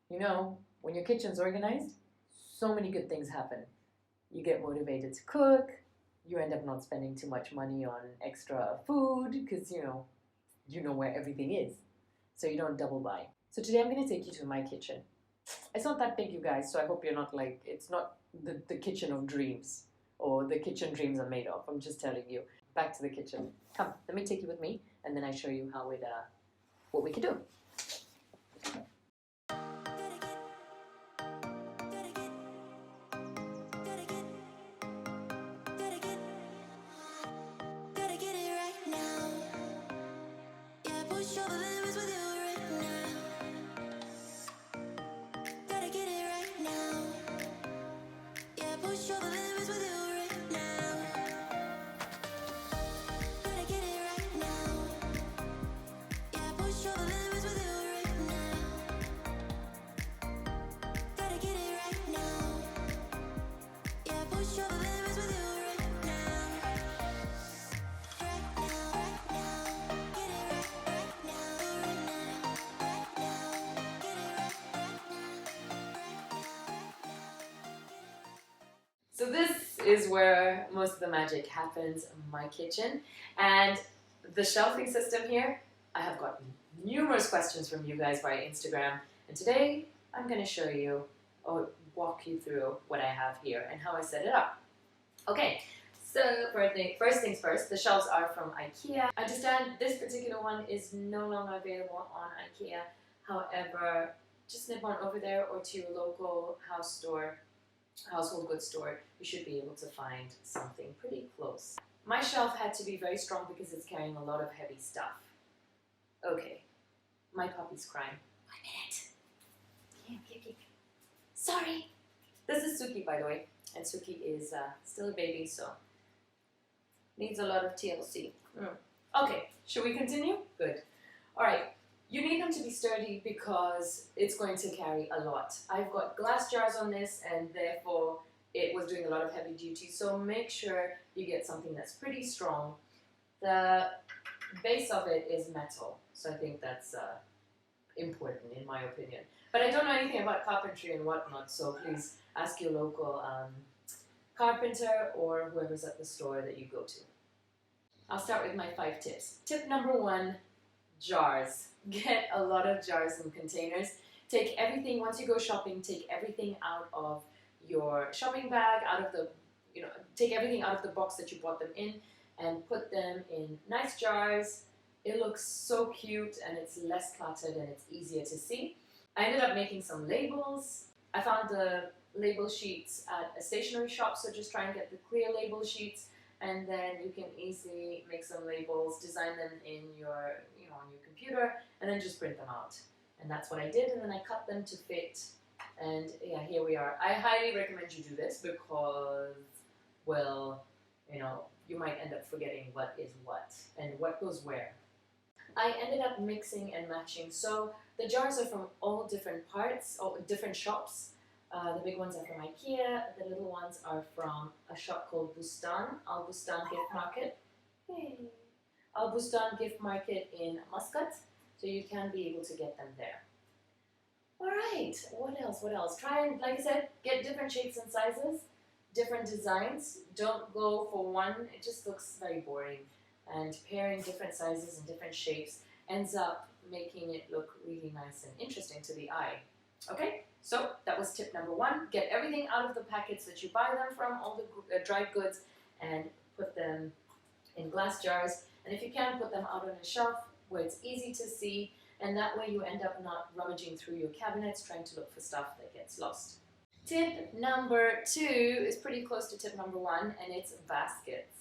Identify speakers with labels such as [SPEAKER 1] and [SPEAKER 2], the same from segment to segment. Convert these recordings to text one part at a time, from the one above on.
[SPEAKER 1] You know, when your kitchen's organized, so many good things happen. You get motivated to cook, you end up not spending too much money on extra food because you know where everything is. So you don't double buy. So today I'm going to take you to my kitchen. It's not that big, you guys, so I hope you're not like, it's not the kitchen of dreams or the kitchen dreams are made of. I'm just telling you. Back to the kitchen. Come, let me take you with me and then I show you how what we can do. So this is where most of the magic happens in my kitchen. And the shelving system here, I have gotten numerous questions from you guys via Instagram. And today I'm going to show you or walk you through what I have here and how I set it up. Okay, so first things first, the shelves are from IKEA. I understand this particular one is no longer available on IKEA. However, just nip on over there or to your local household goods store, you should be able to find something pretty close. My shelf had to be very strong because it's carrying a lot of heavy stuff. Okay, my puppy's crying. 1 minute. Sorry. This is Suki, by the way, and Suki is still a baby, so needs a lot of TLC. Okay, should we continue? Good. All right. You need them to be sturdy because it's going to carry a lot. I've got glass jars on this and therefore it was doing a lot of heavy duty. So make sure you get something that's pretty strong. The base of it is metal. So I think that's important in my opinion. But I don't know anything about carpentry and whatnot. So please ask your local carpenter or whoever's at the store that you go to. I'll start with my 5 tips. Tip number 1, jars. Get a lot of jars and containers. Take everything, once you go shopping, take everything out of your shopping bag, take everything out of the box that you bought them in and put them in nice jars. It looks so cute and it's less cluttered and it's easier to see. I ended up making some labels. I found the label sheets at a stationery shop, so just try and get the clear label sheets. And then you can easily make some labels, design them in your, on your computer, and then just print them out. And that's what I did, and then I cut them to fit. And yeah, here we are. I highly recommend you do this because, well, you might end up forgetting what is what and what goes where. I ended up mixing and matching. So the jars are from all different parts, or different shops. The big ones are from IKEA, the little ones are from a shop called Bustan, Al Bustan Gift Market. Hey. Al Bustan Gift Market in Muscat, so you can be able to get them there. Alright, what else? Try and, like I said, get different shapes and sizes, different designs. Don't go for one, it just looks very boring. And pairing different sizes and different shapes ends up making it look really nice and interesting to the eye. Okay, so that was tip number 1. Get everything out of the packets that you buy them from, all the dried goods, and put them in glass jars. And if you can, put them out on a shelf where it's easy to see, and that way you end up not rummaging through your cabinets trying to look for stuff that gets lost. Tip number 2 is pretty close to tip number 1, and it's baskets.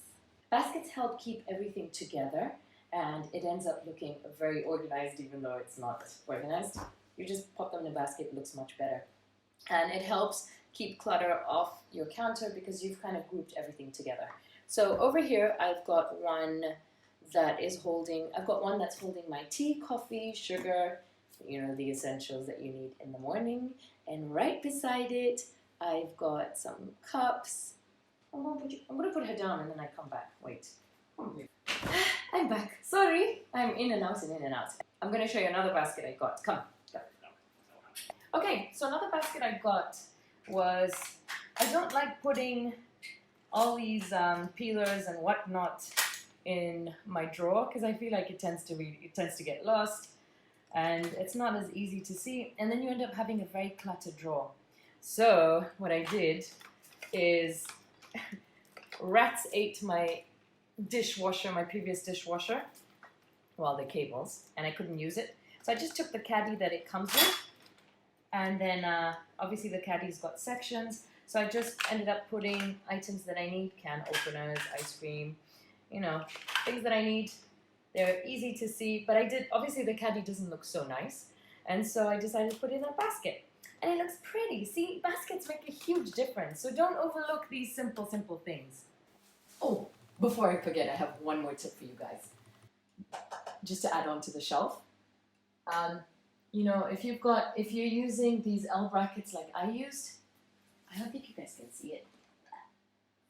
[SPEAKER 1] Baskets help keep everything together, and it ends up looking very organized even though it's not organized. You just pop them in a basket, it looks much better. And it helps keep clutter off your counter because you've kind of grouped everything together. So over here I've got one that's holding my tea, coffee, sugar, the essentials that you need in the morning. And right beside it, I've got some cups. I'm going to put her down and then I come back. Wait. I'm back. Sorry. I'm in and out and in and out. I'm going to show you another basket I got. Come. Okay, I got was, I don't like putting all these peelers and whatnot in my drawer because I feel like it tends to get lost and it's not as easy to see, and then you end up having a very cluttered drawer. So what I did is rats ate my dishwasher, my previous dishwasher, well, the cables, and I couldn't use it. So I just took the caddy that it comes with, and then obviously the caddy's got sections, so I just ended up putting items that I need, can openers, ice cream, you know, things that I need. They're easy to see, but obviously the caddy doesn't look so nice, and so I decided to put it in a basket. And it looks pretty. See, baskets make a huge difference, so don't overlook these simple things. Oh, before I forget, I have one more tip for you guys. Just to add on to the shelf. You know, if you're using these L brackets like I used, I don't think you guys can see it.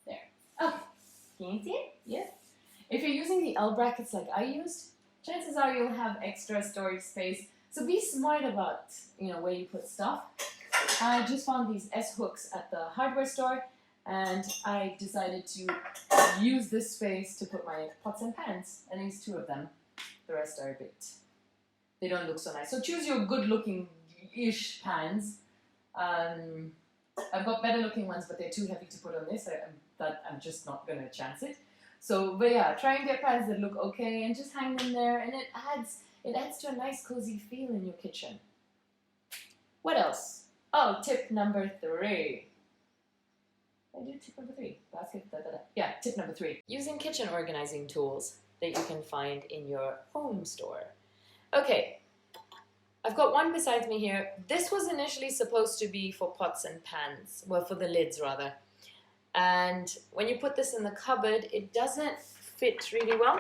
[SPEAKER 1] There. Oh, can you see it? Yes. If you're using the L brackets like I used, chances are you'll have extra storage space. So be smart about, you know, where you put stuff. I just found these S hooks at the hardware store, and I decided to use this space to put my pots and pans, and these two of them. The rest are a bit, they don't look so nice. So choose your good looking-ish pans. I've got better looking ones, but they're too heavy to put on this. I'm just not gonna chance it. So, but yeah, try and get pans that look okay and just hang them there, and it adds to a nice cozy feel in your kitchen. What else? Oh, tip number 3. I do tip number 3. Basket, Yeah, tip number 3. Using kitchen organizing tools that you can find in your home store. Okay, I've got one besides me here. This was initially supposed to be for pots and pans, well, for the lids rather. And when you put this in the cupboard, it doesn't fit really well.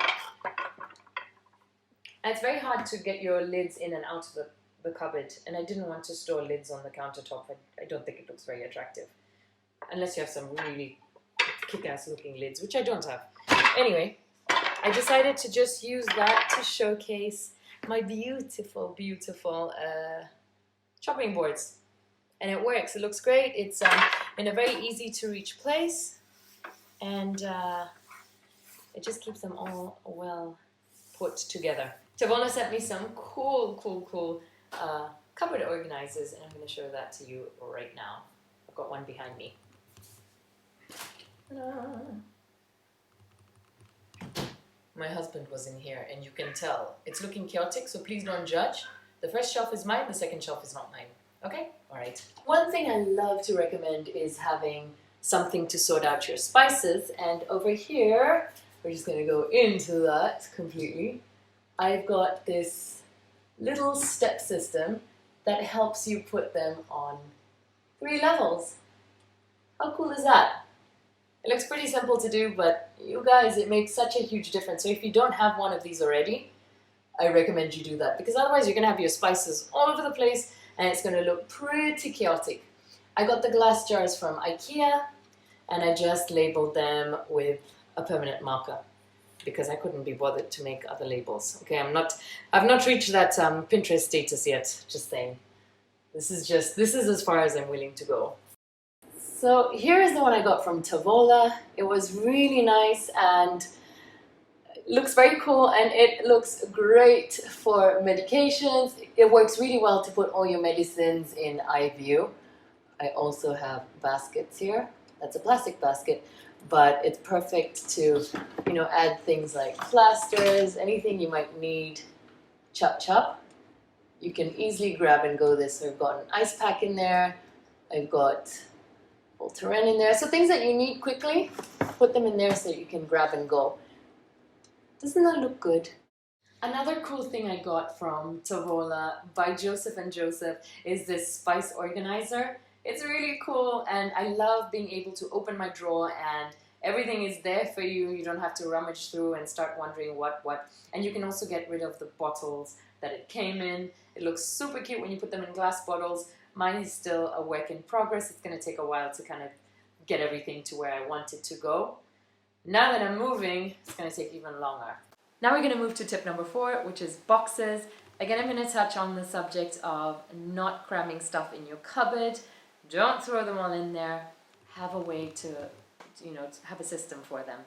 [SPEAKER 1] And it's very hard to get your lids in and out of the cupboard, and I didn't want to store lids on the countertop. I don't think it looks very attractive. Unless you have some really kick-ass looking lids, which I don't have. Anyway, I decided to just use that to showcase my beautiful, beautiful chopping boards. And it works, it looks great. It's in a very easy to reach place, and it just keeps them all well put together. Tavola sent me some cool cupboard organizers, and I'm going to show that to you right now. I've got one behind me. My husband was in here, and you can tell it's looking chaotic, so please don't judge. The first shelf is mine, the second shelf is not mine. Okay? Alright. One thing I love to recommend is having something to sort out your spices, and over here, we're just going to go into that completely. I've got this little step system that helps you put them on 3 levels. How cool is that? It looks pretty simple to do, but you guys, it makes such a huge difference. So if you don't have one of these already, I recommend you do that, because otherwise you're going to have your spices all over the place and it's going to look pretty chaotic. I got the glass jars from IKEA and I just labeled them with a permanent marker because I couldn't be bothered to make other labels. Okay, I've not reached that Pinterest status yet, just saying. This is as far as I'm willing to go. So here is the one I got from Tavola. It was really nice and looks very cool, and it looks great for medications. It works really well to put all your medicines in eye view. I also have baskets here. That's a plastic basket, but it's perfect to, you know, add things like plasters, anything you might need. Chop chop. You can easily grab and go this. So I've got an ice pack in there. I've got Voltaren in there. So things that you need quickly, put them in there so you can grab and go. Doesn't that look good? Another cool thing I got from Tavola by Joseph & Joseph is this spice organizer. It's really cool, and I love being able to open my drawer and everything is there for you. You don't have to rummage through and start wondering what. And you can also get rid of the bottles that it came in. It looks super cute when you put them in glass bottles. Mine is still a work in progress. It's going to take a while to kind of get everything to where I want it to go. Now that I'm moving, it's going to take even longer. Now we're going to move to tip number 4, which is boxes. Again, I'm going to touch on the subject of not cramming stuff in your cupboard. Don't throw them all in there. Have a way to, have a system for them.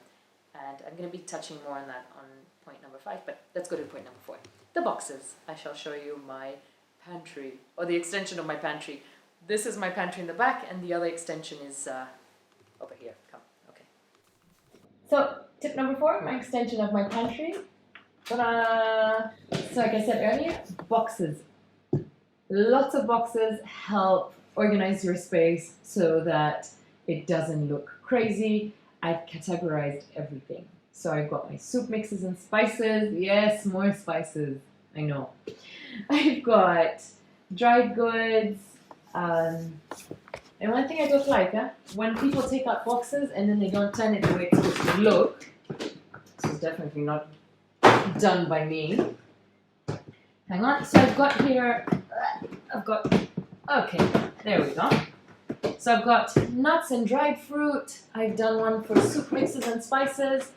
[SPEAKER 1] And I'm going to be touching more on that on point number 5, but let's go to point number 4. The boxes. I shall show you my pantry, or the extension of my pantry. This is my pantry in the back, and the other extension is over here. Come, okay. So, tip number 4, my extension of my pantry. Ta-da! So like I said earlier, boxes. Lots of boxes help organize your space so that it doesn't look crazy. I've categorized everything. So I've got my soup mixes and spices. Yes, more spices. I know. I've got dried goods. And one thing I don't like, when people take out boxes and then they don't turn it the way it's supposed to look. This is definitely not done by me. Hang on. So I've got here, okay, there we go. So I've got nuts and dried fruit. I've done one for soup mixes and spices.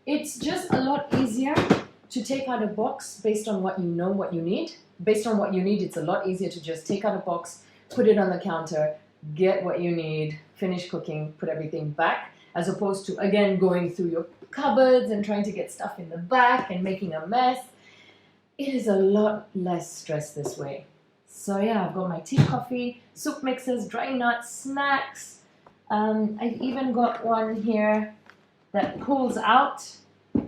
[SPEAKER 1] It's just a lot easier to take out a box based on what you know what you need. Based on what you need, it's a lot easier to just take out a box, put it on the counter, get what you need, finish cooking, put everything back, as opposed to, again, going through your cupboards and trying to get stuff in the back and making a mess. It is a lot less stress this way. So yeah, I've got my tea, coffee, soup mixes, dry nuts, snacks. I've even got one here that pulls out.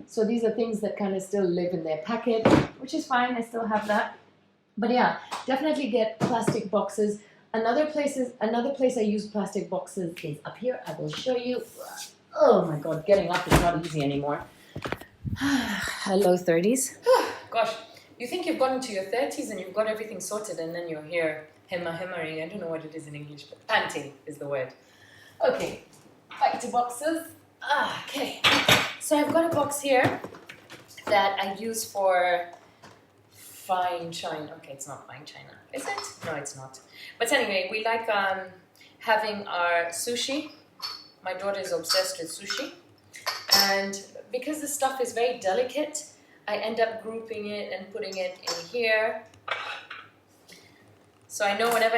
[SPEAKER 1] So these are things that kind of still live in their packet, which is fine. I still have that. But yeah, definitely get plastic boxes. Another place I use plastic boxes is up here. I will show you. Oh my God, getting up is not easy anymore. Hello, 30s. Gosh. You think you've gotten to your 30s and you've got everything sorted, and then you're here hemmering. I don't know what it is in English, but panting is the word. Okay, back to boxes. Okay, so I've got a box here that I use for fine china. Okay, it's not fine china, is it? No, it's not. But anyway, we like having our sushi. My daughter is obsessed with sushi, and because the stuff is very delicate, I end up grouping it and putting it in here. So I know whenever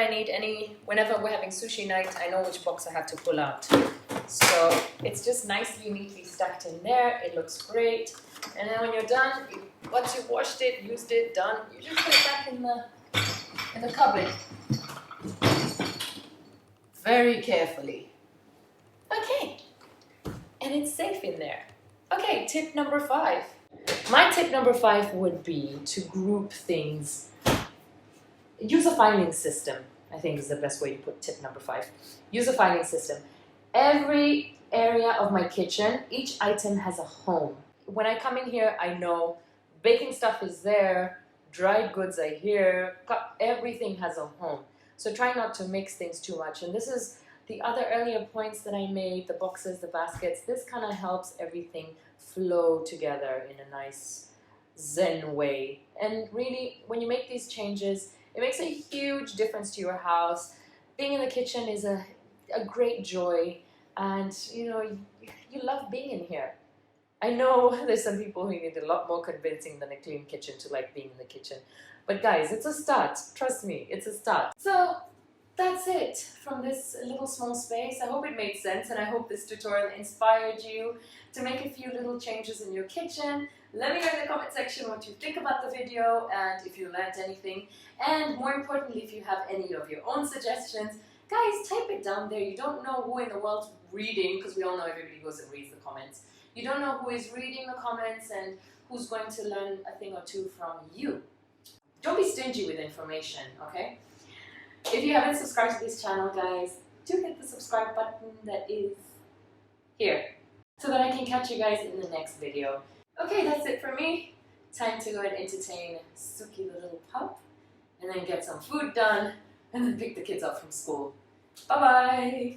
[SPEAKER 1] we're having sushi night, I know which box I have to pull out. So it's just nicely, neatly stacked in there. It looks great. And then when you're done, once you've washed it, used it, done, you just put it back in the cupboard. Very carefully. Okay. And it's safe in there. Okay, tip number 5. My tip number 5 would be to group things. Use a filing system, I think is the best way to put tip number 5. Use a filing system. Every area of my kitchen, each item has a home. When I come in here, I know baking stuff is there, dried goods are here, everything has a home. So try not to mix things too much. And this is the other earlier points that I made, the boxes, the baskets. This kind of helps everything flow together in a nice zen way. And really, when you make these changes, it makes a huge difference to your house. Being in the kitchen is a great joy, and you love being in here. I know there's some people who need a lot more convincing than a clean kitchen to like being in the kitchen, but guys, it's a start. Trust me, it's a start. So that's it from this little small space. I hope it made sense, and I hope this tutorial inspired you to make a few little changes in your kitchen. Let me know in the comment section what you think about the video and if you learned anything. And more importantly, if you have any of your own suggestions, guys, type it down there. You don't know who in the world's reading, because we all know everybody goes and reads the comments. You don't know who is reading the comments and who's going to learn a thing or two from you. Don't be stingy with information, okay? If you haven't subscribed to this channel, guys, do hit the subscribe button that is here, so that I can catch you guys in the next video. Okay, that's it for me. Time to go and entertain Suki the little pup, and then get some food done, and then pick the kids up from school. Bye-bye!